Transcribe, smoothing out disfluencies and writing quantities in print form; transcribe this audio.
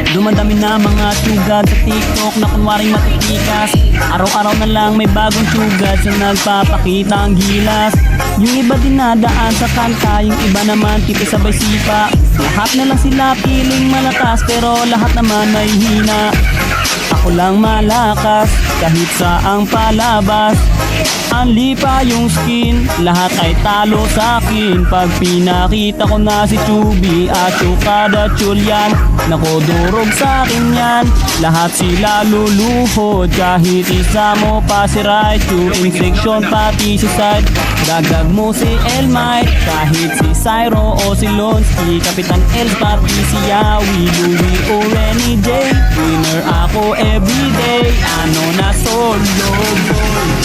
Dumadami na mga sugad sa TikTok na kunwaring matitikas. Araw-araw na lang may bagong sugad sa nagpapakita ang gilas. Yung iba dinadaan sa kanta, yung iba naman tipo sabay sipa. Lahat na lang sila piling malakas pero lahat naman ay hina. Ako lang malakas kahit saang palabas. Anli pa yung skin, lahat ay talo sa akin. Pag pinakita ko na si Chubby at Chukada Chulyan, nako durog sa akin yan. Lahat sila luluhod kahit isa mo pa si Raichu. Infection pati si side, dagdag mo si Elmite. Kahit si Cyro o si Lonsky, Kapitan El pati si Yawi, Louie o Renny J. Winner ako everyday, ano na solo boy.